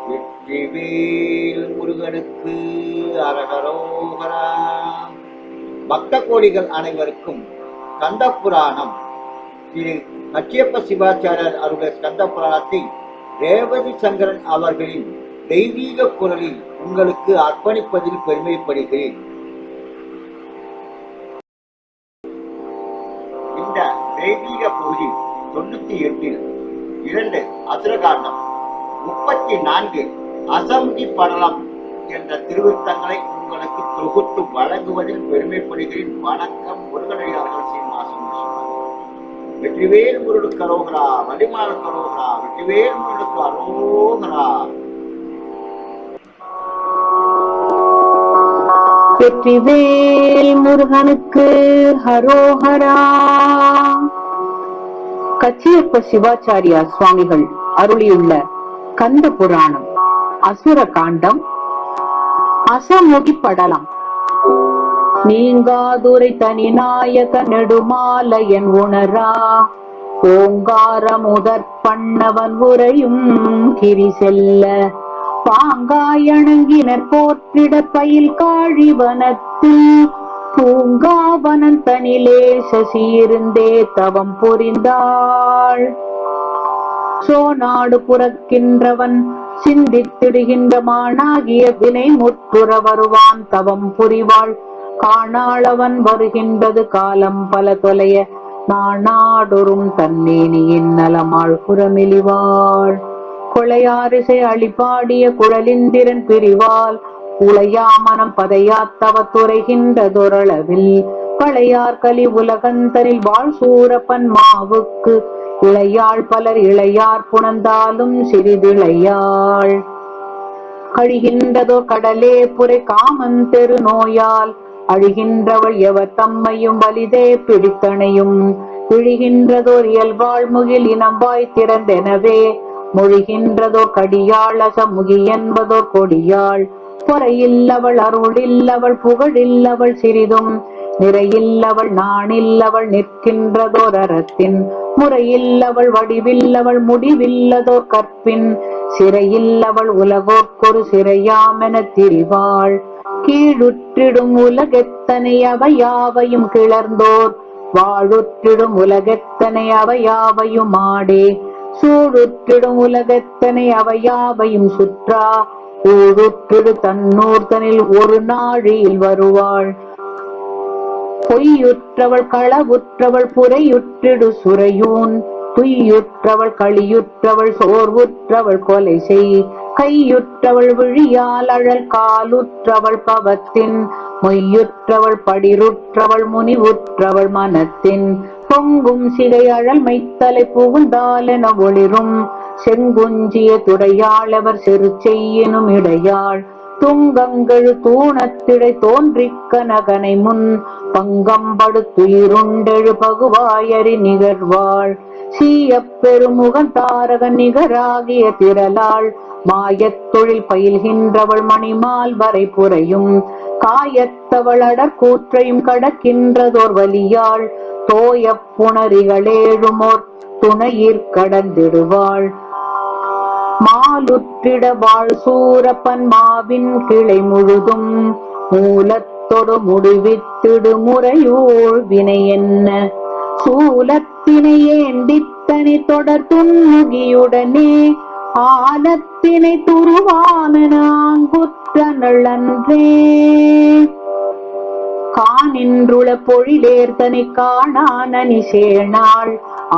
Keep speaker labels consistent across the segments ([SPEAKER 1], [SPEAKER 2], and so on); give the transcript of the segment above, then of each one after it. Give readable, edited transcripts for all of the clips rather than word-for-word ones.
[SPEAKER 1] வெற்றிவேல் முருகனுக்கு அரகரோகரா. பக்த கோடிகள் அனைவருக்கும் கந்த புராணம் திரு கச்சியப்ப சிவாச்சாரியர் அருடைய கந்த புராணத்தை ரேவதி சங்கரன் அவர்களின் தெய்வீக குரலில் உங்களுக்கு அர்ப்பணிப்பதில் பெருமைப்படுகிறேன். இந்த தெய்வீக பகுதி 98 2 அசுரகாண்டம் 34 அசம்தி படலம் என்ற திருவிருத்தங்களை உங்களுக்கு தொகுத்து வழங்குவதில் பெருமைப்படுகிறேன். வணக்கம். முருகனடியார்கள் சீனிவாசன். வெற்றிவேல் முருகனுக்கு அரோகரா, வலிமால கரோகரா, வெற்றிவேல் முருகனுக்கு அரோகரா.
[SPEAKER 2] வெற்றிவேல் முருகனுக்கு ஹரோஹரா. கச்சியப்ப சிவாச்சாரியா சுவாமிகள் அருளியுள்ள கந்த புராணம் அசுர காண்டம் அசமுகி படலம். நீங்காதுரை தனி நாயக நெடுமாலையன் உணரா ஓங்கார முதற் பண்ணவன் உரையும் கிரி செல்ல பாங்காயணங்கினர் போற்றிட பயில் காழிவனத்தில் பூங்காவனன் தனிலே சசியிருந்தே தவம் புரிந்தாள். சோநாடு புறக்கின்றவன் சிந்தித்திடுகின்ற மானாகிய வினை முற்றுற வருவான் தவம் புரிவாள். காணாளவன் வருகின்றது காலம் பல தொலைய நானாடொரும் தன்னேனியின் நலமாள் புறமெலிவாள். கொளையாரிசை அழிபாடிய குழலிந்திரன் பிரிவால் உளையாமனம் பதையாத்தவ துறைகின்ற தொரளவில் பழையார் கலி உலகந்தனில் வாழ் சூரப்பன் மாவுக்கு இளையாள் பலர் இளையார் புணர்ந்தாலும் சிறிதிளையாள். கழிகின்றதோ கடலே புரை காமன் தெரு நோயால் அழிகின்றவள் எவர் தம்மையும் வலிதே பிடித்தனையும் இழிகின்றதோர் இயல்பாள் முகில் இனம்பாய் திறந்தெனவே மொழிகின்றதோ கடியாள் அசமுகி என்பதோர் கொடியாள். பொறையில்லவள் அருளில்லவள் புகழில்லவள் சிறிதும் நிறையில்லவள் நாணில்லவள் நிற்கின்றதோர் அறத்தின் முறையில்லவள் வடிவில்லவள் முடிவில்லதோர் கற்பின் சிறையில்லவள் உலகோர்க்கொரு சிறையாமென திரிவாள். கீழுற்றிடும் உலகெத்தனை அவையாவையும் கிளர்ந்தோர் வாழுற்றிடும் உலகெத்தனை அவையாவையும் ஆடே சூழுற்றிடும் உலகெத்தனை அவையாவையும் சுற்றா ஊழுற்றிடு தன்னூர் தனில் ஒரு நாழியில் வருவாள். பொய்யுற்றவள் களவுற்றவள் புரையுற்றிடு சுரையூன் துய்யுற்றவள் களியுற்றவள் சோர்வுற்றவள் கொலை செய் கையுற்றவள் விழியால் அழல் காலுற்றவள் பவத்தின் மொய்யுற்றவள் படிருற்றவள் முனிவுற்றவள் மனத்தின் பொங்கும் சிகை அழல் மைத்தலை புகுந்தாலென ஒளிரும் செங்குஞ்சிய துடையாளவர் செரு செய்யினும் இடையாள். துங்கங்கழு தூணத்திடை தோன்றிக்க நகனை முன் பங்கம்படு துயிருண்டெழு பகுவாயறி நிகழ்வாள். சீயப் பெருமுகன் தாரகன் நிகராகிய திரளாள் மாயத் தொழில் பயில்கின்றவள் மணிமால் வரை புரையும் காயத்தவள் அடற்கூற்றையும் கடக்கின்றதோர் வலியாள். தோயப் புணரிகளேழுமோர் துணையிற் கடந்திடுவாள். மாலுற்றிட வாழ் சூரப்பன் மாவின் கிளை முழுதும் மூலத்தொடு முடிவித்திடு முறையூழ் வினை என்ன சூலத்தினை ஏண்டித்தனி தொடர் துன்முகியுடனே ஆலத்தினை துருவாமென ஆங்குற்ற நழன்றே. கானின்றுள பொழிலேர்தனை காணானி சேனாள்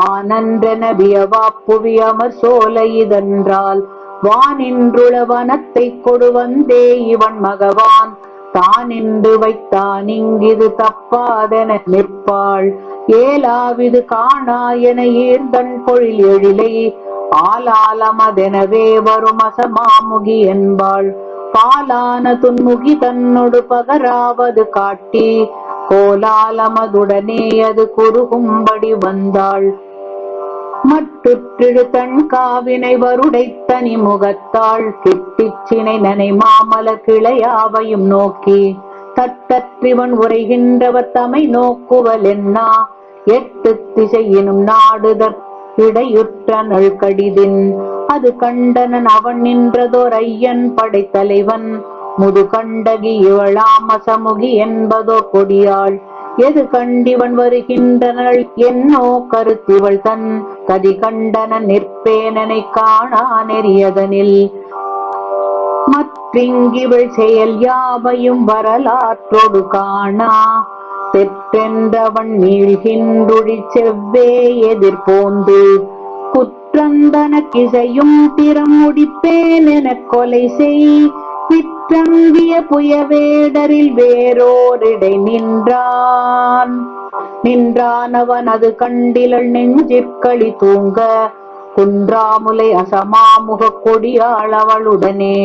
[SPEAKER 2] ஆனன்றன வியவாப்புவி அமர் சோலை இதன்றால் வானின்றுள வனத்தை கொடு வந்தே இவன் மகவான் தானின்று வைத்தான் இங்கிது தப்பாதென நிற்பாள். ஏலாவிது காணாயென ஈர்ந்தன் பொழில் எழிலை ஆலாலமதெனவே வரும் அசமாமுகி என்பாள். பாலான துன்முகி தன்னொடு பகராவது காட்டி கோலாலமதுடனே அது குறுகும்படி வந்தாள். மட்டுற்றிடு தன் காவினை வருடைத்தனி முகத்தாள் கிட்டிச்சினை நனை மாமல கிளையாவையும் நோக்கி தட்டற்றிவன் உரைகின்றவர் தமை நோக்குவல் என்னா எட்டு திசையினும் நாடுதற் இடையுற்ற நல்கடிதின் அது கண்டனன் அவன் நின்றதோர் ஐயன் படைத்தலைவன் முது கண்டகி இவளாம் அசமுகி என்பதோர் கொடியாள் எது கண்டிவன் வருகின்றனள் என்னோ கருத்திவள் தன் கதி கண்டனன் நிற்பேனனை காணா நெறியதனில் மற்றிங்கிவள் செயல் யாவையும் வரலாற்றோடு காணா பெற்றென்றவன் மீள்கின்றுழி செவ்வே எதிர்போந்து குற்றந்தனக்கிசையும் திறம் முடிப்பேன் எனக் கொலை செய் விற்றங்கிய புயவேடரில் வேறோரிடை நின்றான் அவன் அது கண்டிலள் நெஞ்சிற்களி தூங்க குன்றாமுலை அசமாமுக கொடியாள் அவளுடனே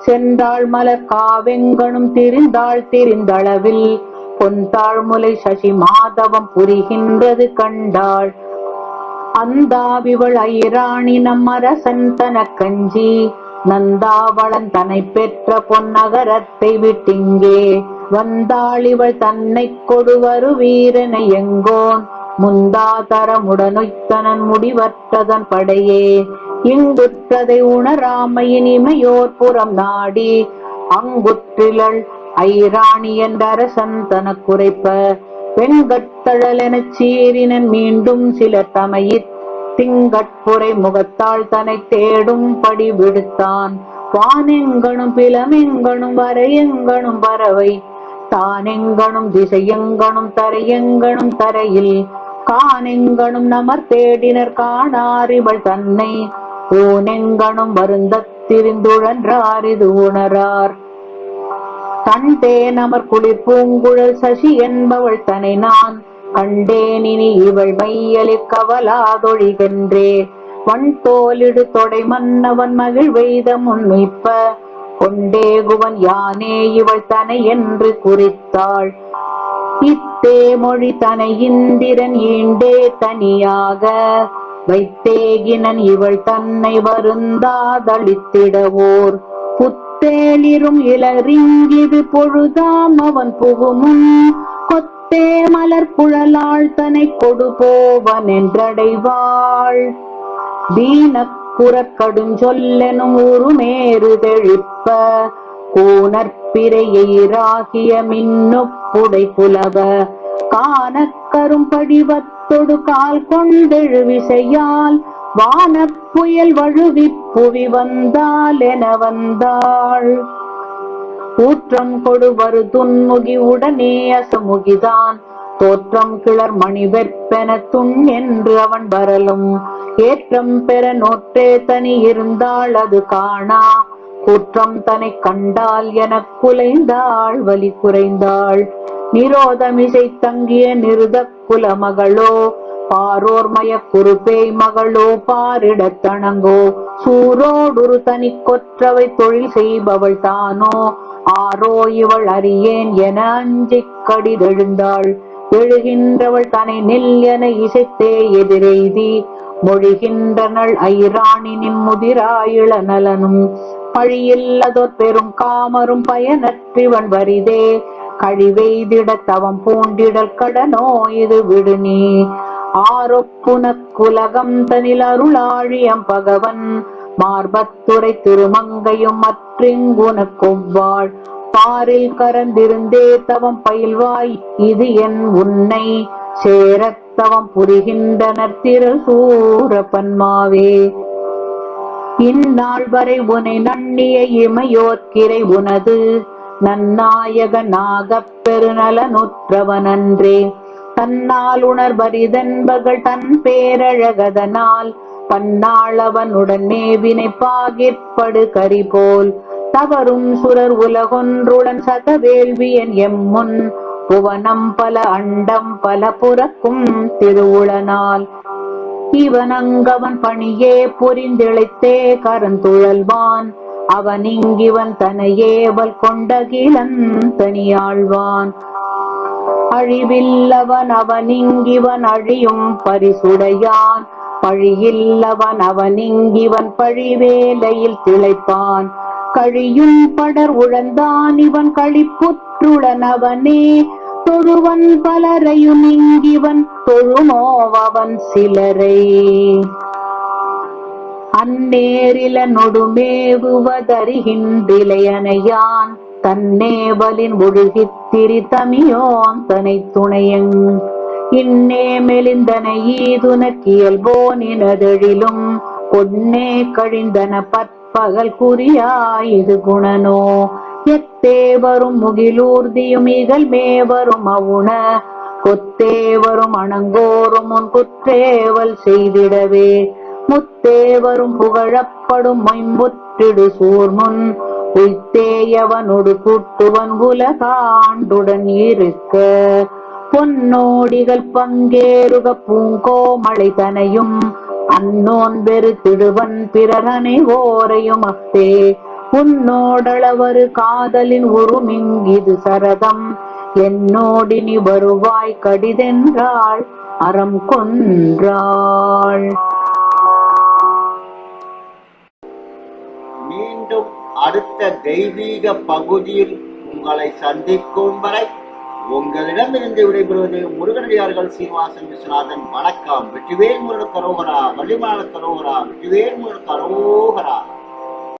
[SPEAKER 2] சென்றாள் மலர் காவெங்கனும் திரிந்தளவில் பொன்தாழ்முலை சசி மாதவம் புரிகின்றது கண்டாள் அந்தாவிவள் ஐராணி நம் அரசன் தனக்கஞ்சி நந்தாவளன் தன்னை பெற்ற பொன்னகரத்தை விட்டிங்கே வந்தாளிவள் தன்னை கொடுவரு வீரனை எங்கோன் முந்தாதரமுடனொய்த்தனன் முடிவற்றதன் படையே இங்குற்றதை உணராமையின் இமையோர் புறம் நாடி அங்குற்றிலள் ஐராணி என்ற அரசன் தனக்குரைப்ப வெண்கட்டழல் எனச் சீரினன் மீண்டும் சிலர் தமையிற் திங்கட்புரை முகத்தாள் தன்னை தேடும் படி விடுத்தான் வானெங்கனும் பிலமெங்கனும் வரையெங்கனும் பறவை தானெங்கனும் திசையெங்கனும் தரையெங்கனும் தரையில் கானெங்கனும் நமர் தேடினர் காணார் இவள் தன்னை ஊனெங்கனும் வருந்தத் திரிந்துழன்றார் இது உணரார் கண்டே நமர் குளிர் பூங்குழல் சசி என்பவள் தனை நான் கண்டேனினி இவள் மையலிற் கவலாதொழிகென்றே வன்தோலிடு தொடை மன்னவன் மகிழ்வெய்த முன்னிப்ப கொண்டேகுவன் யானே இவள் தனை என்று குறித்தாள் இத்தே மொழி தனை இந்திரன் ஈண்டே தனியாக வைத்தேகினன் இவள் தன்னை வருந்தாதளித்திடவோர் புத்தேளிரும் இளரிங்கிது பொழுதாம் அவன் புகுமுன் கொத்தே மலர் குழலாள் தனை கொடுபோவன் என்றடைவாள் தீனக்குறக் கடுஞ்சொல்லெனும் உருமேறு தெழிப்ப கூனற்பிரையெயிராகிய மின்னுப்புடை புலவ கானக்கரும் படிவத்தொடு கால் கொண்டெழு விசையால் வானப்புயல் வழுவிப் புவி வந்தால் என வந்தாள் ஊற்றம் கொடுவரு துன்முகி உடனே அசமுகிதான் தோற்றம் கிளர் மணி வெற்பென துண் என்று அவன் வரலும் ஏற்றம் பெற நோற்றே தனி இருந்தாள் அது காணா குற்றம் தனை கண்டால் எனக் குலைந்தாள் வலி குறைந்தாள் நிரோதமிசை தங்கிய நிருத குலமகளோ பாரோர்மய குறுபேய் மகளோ பாரிடத்தணங்கோ சூரோடுரு தனி கொற்றவை தொழில் செய்பவள் தானோ ஆரோ இவள் அறியேன் என அஞ்சிக் கடிதெழுந்தாள் எழுகின்றவள் தனை நெல் என இசைத்தே எதிரெய்தி மொழிகின்றனள் ஐராணினின் முதிராயிள நலனும் பழியில்லதோர் பெரும் காமரும் பயனற்றிவன் வரிதே கழிவெய்திட தவம் பூண்டிடல் கடனோ இது விடுநீ ஆரொப்புனக் குலகம் தனில் அருளாழியம் பகவன் மார்பத்துரை திருமங்கையும் மற்றிங்குனக் கொவ்வாள் பாரில் கரந்திருந்தே தவம் பயில்வாய் இது என் உன்னை சேரத்தவம் புரிகின்றனர் திரள் சூர பன்மாவே இந்நாள் வரை உனை நன்னிய இமையோர்க்கிரை உனது நன்னாயகனாகப் பெருநலனுற்றவனன்றே தன்னால் உணர்வரிதன்பகள் தன் பேரழகதனால் பன்னாளவனுடன் மேவினை பாகிற்படு கரிபோல் தவறும் சுரர் உலகொன்றுடன் சதவேள்வியன் எம்முன் புவனம் பல அண்டம் பல புறக்கும் திருவுளனால் இவன் அங்கவன் பணியே புரிந்திழைத்தே கரந்துழல்வான் அவன் இங்கிவன் தனையேவல் கொண்டகிலன் தனியாழ்வான் அழிவில்லவன் அவன் இங்கிவன் அழியும் பரிசுடையான் பழியில்லவன் அவன் இங்கிவன் பழிவேலையில் திளைப்பான் கழியும் படர் உழந்தான் இவன் களிப்புற்றுளன் அவனே தொழுவன் பலரையும் இங்கிவன் தொழுமோவன் சிலரை அந்நேரில நொடுமேவுவதறிகின்றிலையனையான் தன்னேவலின் ஒழுகித்திரி தமியோன் தனை துணையங் இன்னே மெலிந்தன ஈதுனக்கியல்போனினதெழிலும் பொன்னே கழிந்தன பற்பகல் குறியாயிது குணனோ எத்தே வரும் முகிலூர்தியும் இகழ்மே வரும் அவுண கொத்தே வரும் அணங்கோரும் முன் குற்றேவல் செய்திடவே முத்தே வரும் புகழப்படும் மொய்ம்புற்றிடு சூர்முன் உய்த்தேயவனொடு கூட்டுவன் உலகாண்டுடன் இருக்க பொன்னோடிகள் பங்கேறுக பூங்கோமழை தனையும் அன்னோன் வெறுத்திடுவன் பிறரனை ஓரையும் அஃதே உன்னோடளவரு காதலின் உருமிங்கிது சரதம் என்னோடினி வருவாய் கடிதென்றாள் அறம் கொன்றாள்.
[SPEAKER 1] மீண்டும் அடுத்த தெய்வீக பகுதியில் உங்களை சந்திக்கும் வரை உங்களிடமிருந்து விடைபெறுவது முருகனடியார்கள் சீனிவாசன் விஸ்வநாதன். வணக்கம். வெற்றிவேல் முருகன் கரோகரா, வள்ளிமலை கரோகரா, வெற்றிவேல் முருகன் கரோகரா.